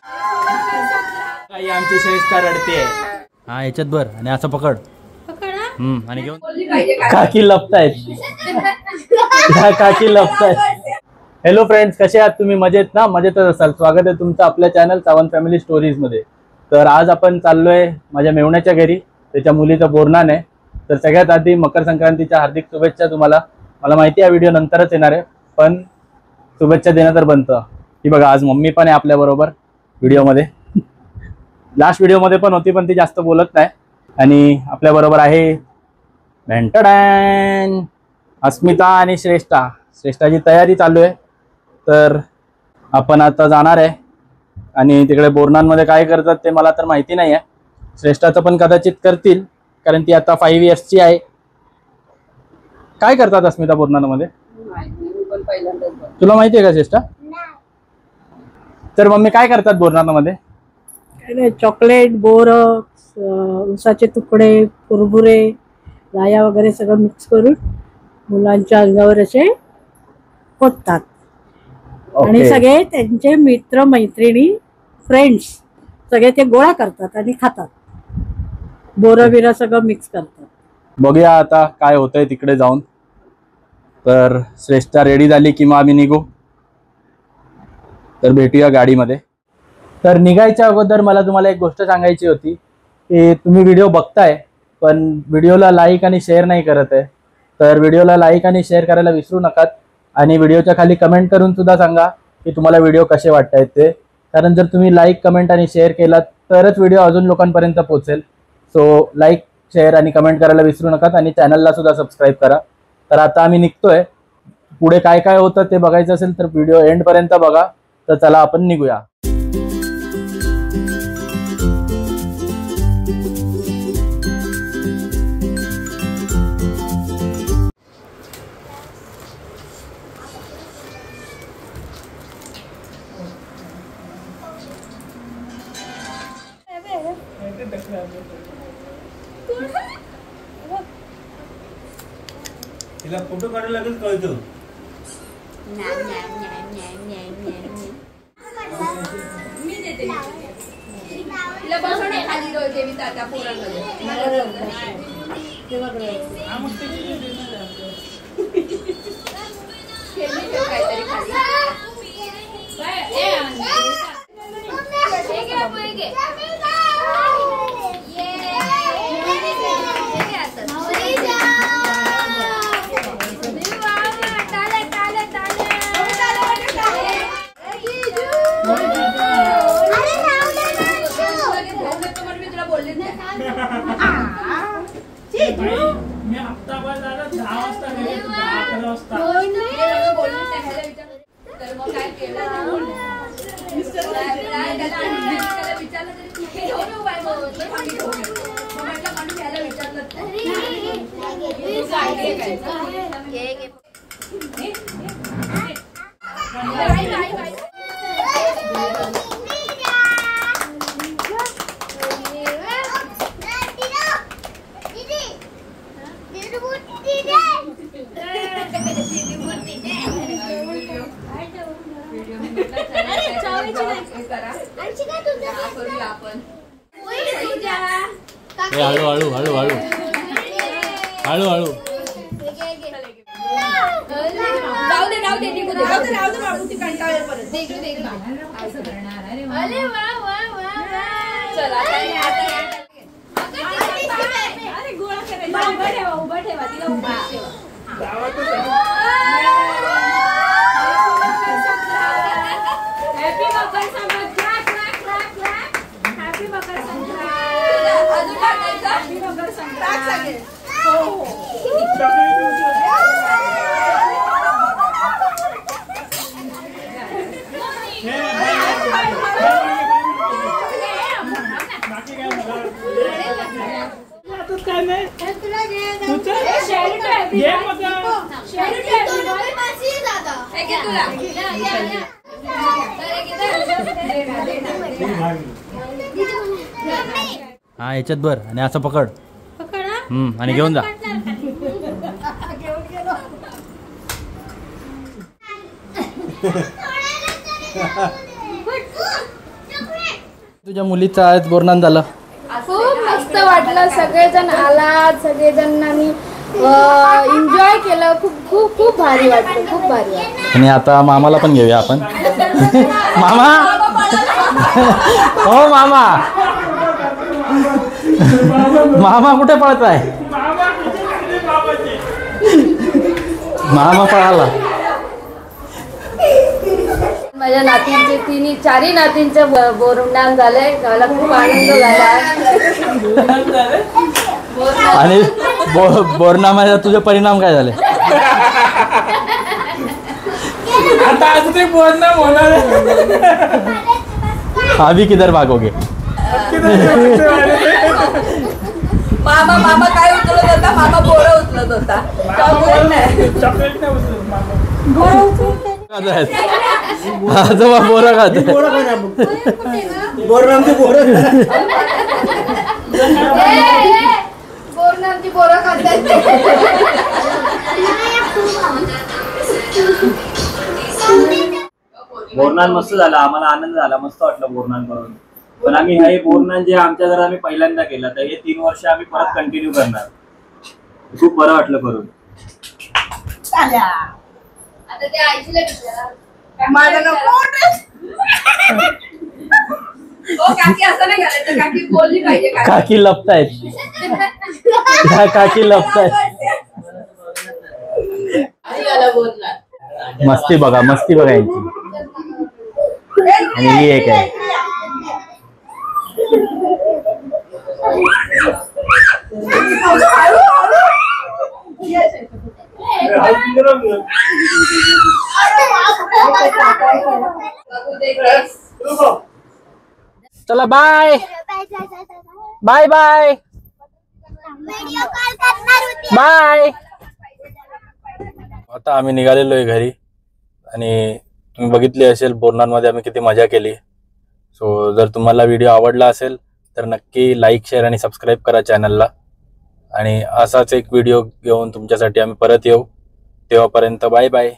आई आमची श्रेष्ठा रडते. हा याच्यात भर आणि असं पकड. आणि घेऊन काकी लपतायत. काकी लपतायत. हॅलो फ्रेंड्स, कसे आहात तुम्ही? मजेत ना? मजेतच असाल. स्वागत आहे तुमचं आपल्या चॅनल सावंत फॅमिली स्टोरीज मध्ये. तर आज आपण चाललोय माझ्या मेवण्याच्या घरी. त्याच्या मुलीचं बोरनान आहे. तर सगळ्यात आधी मकर संक्रांतीच्या हार्दिक शुभेच्छा तुम्हाला. मला माहिती आहे व्हिडिओ नंतरच येणार आहे, पण शुभेच्छा देणं तर बनतं. ही बघा, आज मम्मी पण आहे आपल्या बरोबर व्हिडिओमध्ये. लास्ट व्हिडिओमध्ये पण होती, पण ती जास्त बोलत नाही. आणि आपल्या बरोबर आहे भेंटडॅन अस्मिता आणि श्रेष्ठाची तयारी चालू आहे. तर आपण आता जाणार आहे आणि तिकडे बोरनांमध्ये काय करतात ते मला तर माहिती नाही आहे. श्रेष्ठाचं पण कदाचित करतील, कारण ती आता 5 इयर्सची आहे. काय करतात अस्मिता बोरनांमध्ये? तुला माहिती आहे का श्रेष्ठा? तर मम्मी काय करतात बोरनांमध्ये? चॉकलेट, बोर, उसाचे तुकडे, कुरमुरे, लाया वगैरे सगळं मिक्स करून मुलांच्या अंगावर असे फोडतात. आणि सगळे त्यांचे मित्र मैत्रिणी फ्रेंड्स सगळे ते गोळा करतात आणि खातात. बोरबिरा सगळं मिक्स करतात. बघूया आता काय होतंय तिकडे जाऊन. तर श्रेष्ठा रेडी झाली की मग आम्ही निघू. तर भेटूया गाडीमध्ये. तर निघायच्या अगोदर मला तुम्हाला एक गोष्ट सांगायची होती की तुम्ही व्हिडिओ बघताय पण व्हिडिओला लाईक आणि शेअर नाही करत आहे. तर व्हिडिओला लाईक आणि शेअर करायला विसरू नका. आणि व्हिडिओच्या खाली कमेंट करून सुद्धा सांगा की तुम्हाला व्हिडिओ कसे वाटतायत ते. कारण जर तुम्ही लाईक, कमेंट आणि शेअर केलात तरच व्हिडिओ अजून लोकांपर्यंत पोहोचेल. सो लाईक, शेअर आणि कमेंट करायला विसरू नका. आणि चॅनलला सुद्धा सबस्क्राईब करा. तर आता आम्ही निघतोय. पुढे काय काय होतं ते बघायचं असेल तर व्हिडिओ एंडपर्यंत बघा. तर चला आपण निघूया. तिला फोटो काढायला लागेल, कळतो. मी देते. तिला बसवणे खाली देवी तात्या पोरांमध्ये. काहीतरी खाली मी हप्ता भर झाला 10 वाजता गेले, 11 वाजता. तर मग काय केलं विचारलं हळू हळू हळू हळू हळू हळू. जाऊ दे निघू ती कंटाळेल परत. चला उभा ठेवा तिला उभा ठेवा. हॅपी मकर संक्रांत. हॅपी मकर संक्रांत. अजून टाकायचं. हॅपी मकर संक्रांत. हो हा याच्यात भर आणि असं पकड. आणि घेऊन जा. तुझ्या मुलीचं आज बोरनान झालं. खूप मस्त वाटलं. सगळेजण आलात, सगळेजणांनी एन्जॉय केलं. खूप खूप खूप भारी वाटलं, खूप भारी वाटलं. आणि आता मामाला पण घेऊया आपण. मामा हो मामा, मामा कुठे पळताय? मामा पळाला. माझ्या नातींचे चारही नातींचं बोरनान झालंय. मला खूप आनंद झाला. आणि बोरनामाचा तुझे परिणाम काय झाले? आता अजून एक बोलणं होणार आहे. अभी किधर भागोगे? मामा मामा काय उचलत होता? मामा बोरं उचलत होता. चॉकलेट नाही. चॉकलेट नाही उचलत मामा. आजोबा बोरं खात. बोरनांची बोरं खातात. बोरनान मस्त झाला. आम्हाला आनंद झाला, मस्त वाटलं बोरनान करून. पण आम्ही हे बोरनान जे आमच्या घरात आम्ही पहिल्यांदा केलं, तर हे 3 वर्ष आम्ही परत कंटिन्यू करणार. खूप बरं वाटलं करून. आता ते आईला विचारा. माझं नको. हो काकी असं नाही करायचं. काकी बोलली पाहिजे. काकी लपतायत. ह्या काकी लपतायत. मस्ती बघा, मस्ती बघा यांची. आणि ही एक आहे. चला बाय बाय बाय बाय. आता आम्ही निघालेलो आहे घरी. आणि तुम्ही बघितली असेल बोरनानमध्ये आम्ही किती मजा केली. सो जर तुम्हाला व्हिडिओ आवडला असेल तर नक्की लाईक, शेअर आणि सबस्क्राईब करा चॅनलला. आणि असाच एक व्हिडिओ घेऊन तुमच्यासाठी आम्ही परत येऊ. तेव्हापर्यंत बाय बाय.